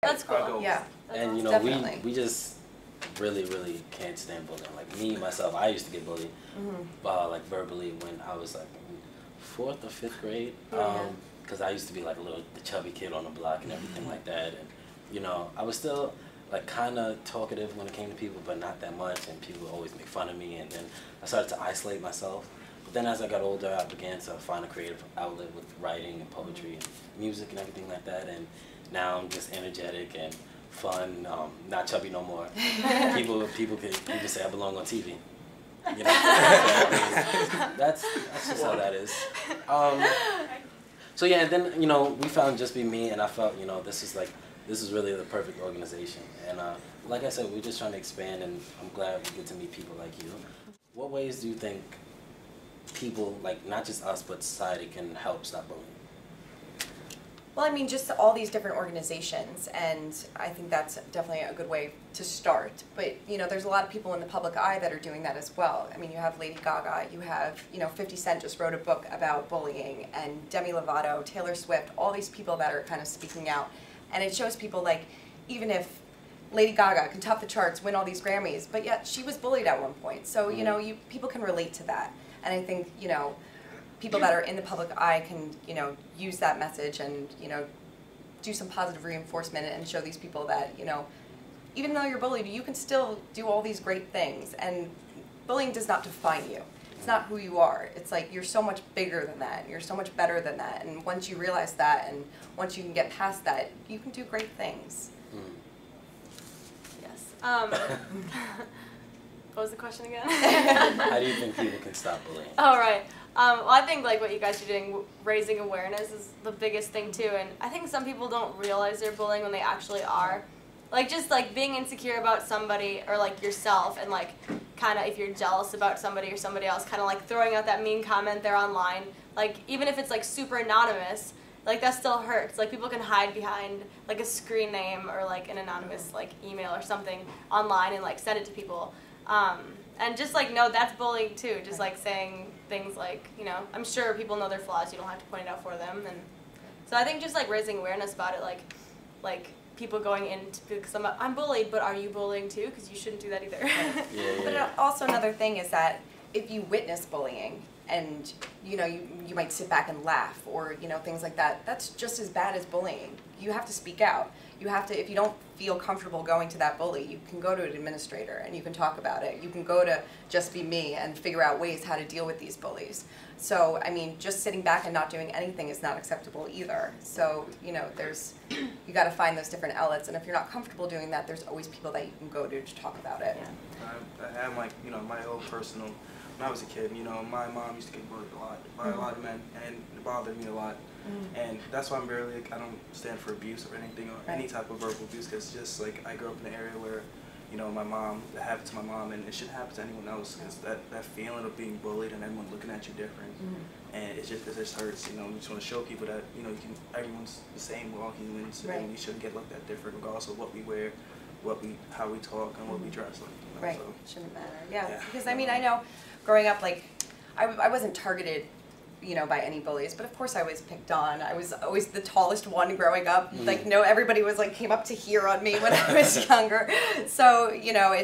That's cool. Yeah. That's And you know, Definitely. we just really can't stand bullying. Like me myself, I used to get bullied, like verbally when I was like in 4th or 5th grade. Because I used to be like the chubby kid on the block and everything like that. And you know, I was still like kind of talkative when it came to people, but not that much. And people would always make fun of me. And then I started to isolate myself. But then as I got older, I began to find a creative outlet with writing and poetry and music and everything like that. And now I'm just energetic and fun, not chubby no more. People can say I belong on TV. You know, so, I mean, that's just how that is. So yeah, and then you know we found Just Be Me, and I felt you know this is really the perfect organization. And like I said, we're just trying to expand, and I'm glad we get to meet people like you. What ways do you think people, like not just us but society, can help stop bullying? Well, I mean, just all these different organizations, and I think that's definitely a good way to start. But, you know, there's a lot of people in the public eye that are doing that as well. I mean, you have Lady Gaga, you have, you know, 50 Cent just wrote a book about bullying, and Demi Lovato, Taylor Swift, all these people that are kind of speaking out. And it shows people, like, even if Lady Gaga can top the charts, win all these Grammys, but yet she was bullied at one point. So, you know, people can relate to that. And I think, you know, people that are in the public eye can, you know, use that message and, you know, do some positive reinforcement and show these people that, you know, even though you're bullied, you can still do all these great things. And bullying does not define you. It's not who you are. It's like you're so much bigger than that. You're so much better than that. And once you realize that and once you can get past that, you can do great things. Yes. What was the question again? How do you think people can stop bullying? Oh, right. Well, I think like what you guys are doing, raising awareness, is the biggest thing too. And I think some people don't realize they're bullying when they actually are. Like just like being insecure about somebody or like yourself, and like kind of if you're jealous about somebody or somebody else, kind of like throwing out that mean comment there online. Like even if it's like super anonymous, like that still hurts. Like people can hide behind like a screen name or like an anonymous like email or something online and like send it to people. And just like, no, that's bullying too. Just like saying things like, you know, I'm sure people know their flaws. You don't have to point it out for them. And so I think just like raising awareness about it, like people going into, because I'm bullied, but are you bullying too? Because you shouldn't do that either. But also another thing is that if you witness bullying and, you know, you might sit back and laugh or, you know, things like that, that's just as bad as bullying. You have to speak out. You have to, if you don't feel comfortable going to that bully, you can go to an administrator and you can talk about it. You can go to Just Be Me and figure out ways how to deal with these bullies. So, I mean, just sitting back and not doing anything is not acceptable either. So, you know, you got to find those different outlets. And if you're not comfortable doing that, there's always people that you can go to talk about it. I have like, you know, my own personal, when I was a kid, you know, my mom used to get bullied a lot by a lot of men, and it bothered me a lot. And that's why I don't stand for abuse or anything, or any type of verbal abuse, because just like I grew up in an area where, you know, it happened to my mom, and it shouldn't happen to anyone else, because that feeling of being bullied and everyone looking at you different, and it just hurts, you know. You just want to show people that, you know, everyone's the same, we're all humans, and you shouldn't get looked at different regardless of what we wear, how we talk, and what we dress like. You know, Right, so. shouldn't matter. Yeah, because I mean, I know growing up, like, I wasn't targeted, you know, by any bullies, but of course I was picked on. I was always the tallest one growing up. Like, no, everybody was like, came up to here on me when I was younger. So, you know,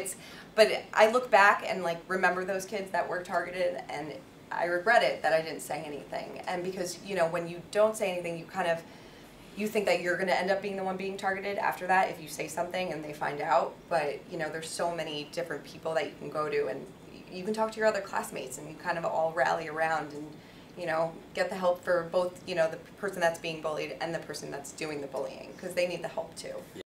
but I look back and like remember those kids that were targeted, and I regret it that I didn't say anything. And because, you know, when you don't say anything, you think that you're going to end up being the one being targeted after that if you say something and they find out. But, you know, there's so many different people that you can go to, and you can talk to your other classmates, and you kind of all rally around and, you know, get the help for both, you know, the person that's being bullied and the person that's doing the bullying, because they need the help too.